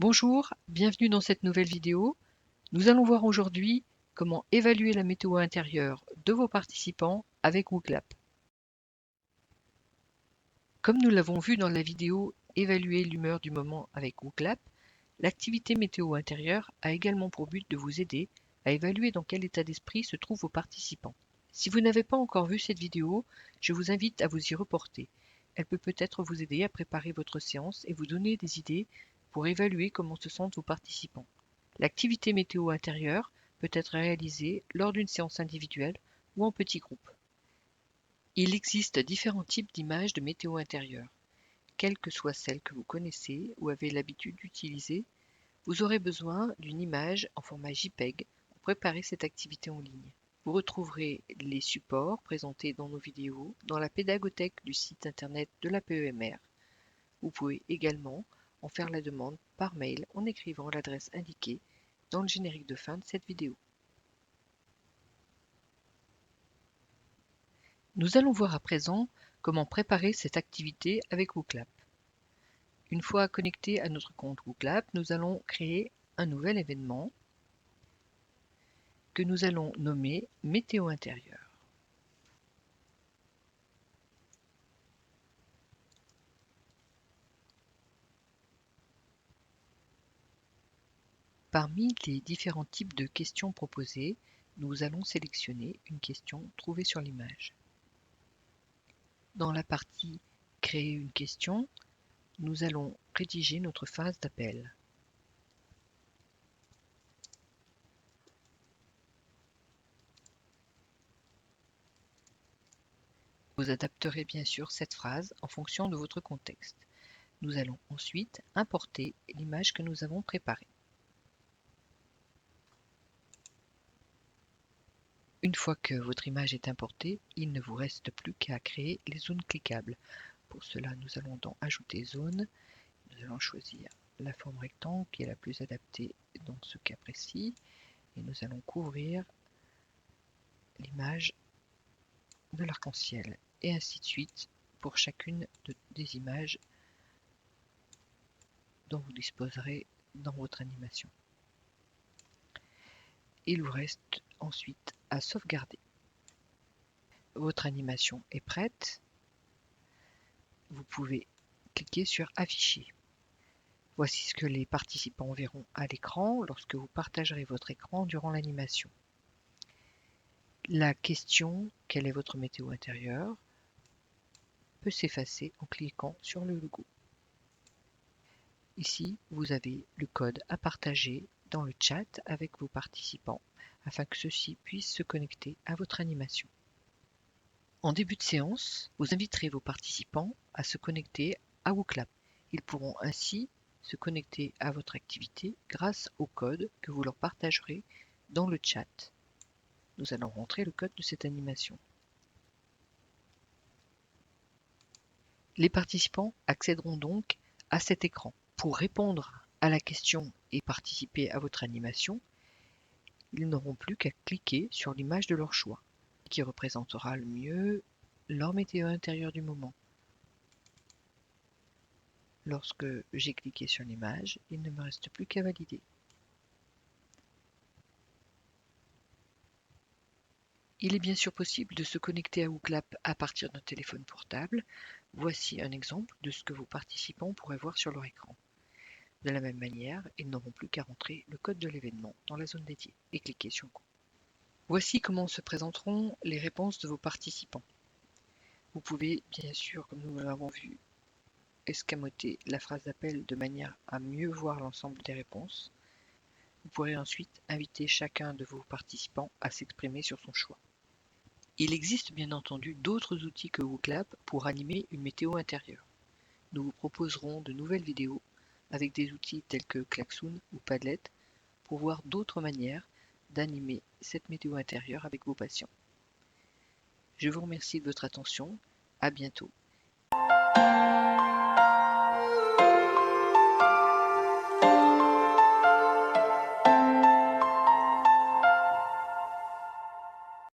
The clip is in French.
Bonjour, bienvenue dans cette nouvelle vidéo. Nous allons voir aujourd'hui comment évaluer la météo intérieure de vos participants avec WooClap. Comme nous l'avons vu dans la vidéo Évaluer l'humeur du moment avec WooClap, l'activité météo intérieure a également pour but de vous aider à évaluer dans quel état d'esprit se trouvent vos participants. Si vous n'avez pas encore vu cette vidéo, je vous invite à vous y reporter. Elle peut peut-être vous aider à préparer votre séance et vous donner des idées pour évaluer comment se sentent vos participants. L'activité météo intérieure peut être réalisée lors d'une séance individuelle ou en petits groupes. Il existe différents types d'images de météo intérieure. Quelle que soit celle que vous connaissez ou avez l'habitude d'utiliser, vous aurez besoin d'une image en format JPEG pour préparer cette activité en ligne. Vous retrouverez les supports présentés dans nos vidéos dans la pédagothèque du site internet de la PEMR. Vous pouvez également en faire la demande par mail en écrivant l'adresse indiquée dans le générique de fin de cette vidéo. Nous allons voir à présent comment préparer cette activité avec WooClap. Une fois connecté à notre compte WooClap, nous allons créer un nouvel événement que nous allons nommer Météo intérieure. Parmi les différents types de questions proposées, nous allons sélectionner une question trouvée sur l'image. Dans la partie Créer une question, nous allons rédiger notre phrase d'appel. Vous adapterez bien sûr cette phrase en fonction de votre contexte. Nous allons ensuite importer l'image que nous avons préparée. Une fois que votre image est importée, il ne vous reste plus qu'à créer les zones cliquables. Pour cela, nous allons dans Ajouter zone. Nous allons choisir la forme rectangle qui est la plus adaptée dans ce cas précis. Et nous allons couvrir l'image de l'arc-en-ciel. Et ainsi de suite pour chacune des images dont vous disposerez dans votre animation. Il vous reste ensuite à sauvegarder. Votre animation est prête. Vous pouvez cliquer sur Afficher. Voici ce que les participants verront à l'écran lorsque vous partagerez votre écran durant l'animation. La question « Quelle est votre météo intérieure ?» peut s'effacer en cliquant sur le logo. Ici, vous avez le code à partager dans le chat avec vos participants afin que ceux-ci puissent se connecter à votre animation. En début de séance, vous inviterez vos participants à se connecter à WooClap. Ils pourront ainsi se connecter à votre activité grâce au code que vous leur partagerez dans le chat. Nous allons rentrer le code de cette animation. Les participants accéderont donc à cet écran. Pour répondre à la question et participer à votre animation, ils n'auront plus qu'à cliquer sur l'image de leur choix, qui représentera le mieux leur météo intérieure du moment. Lorsque j'ai cliqué sur l'image, il ne me reste plus qu'à valider. Il est bien sûr possible de se connecter à WooClap à partir d'un téléphone portable. Voici un exemple de ce que vos participants pourraient voir sur leur écran. De la même manière, ils n'auront plus qu'à rentrer le code de l'événement dans la zone dédiée et cliquer sur Go. Voici comment se présenteront les réponses de vos participants. Vous pouvez bien sûr, comme nous l'avons vu, escamoter la phrase d'appel de manière à mieux voir l'ensemble des réponses. Vous pourrez ensuite inviter chacun de vos participants à s'exprimer sur son choix. Il existe bien entendu d'autres outils que WooClap pour animer une météo intérieure. Nous vous proposerons de nouvelles vidéos avec des outils tels que Klaxoon ou Padlet pour voir d'autres manières d'animer cette météo intérieure avec vos patients. Je vous remercie de votre attention. À bientôt.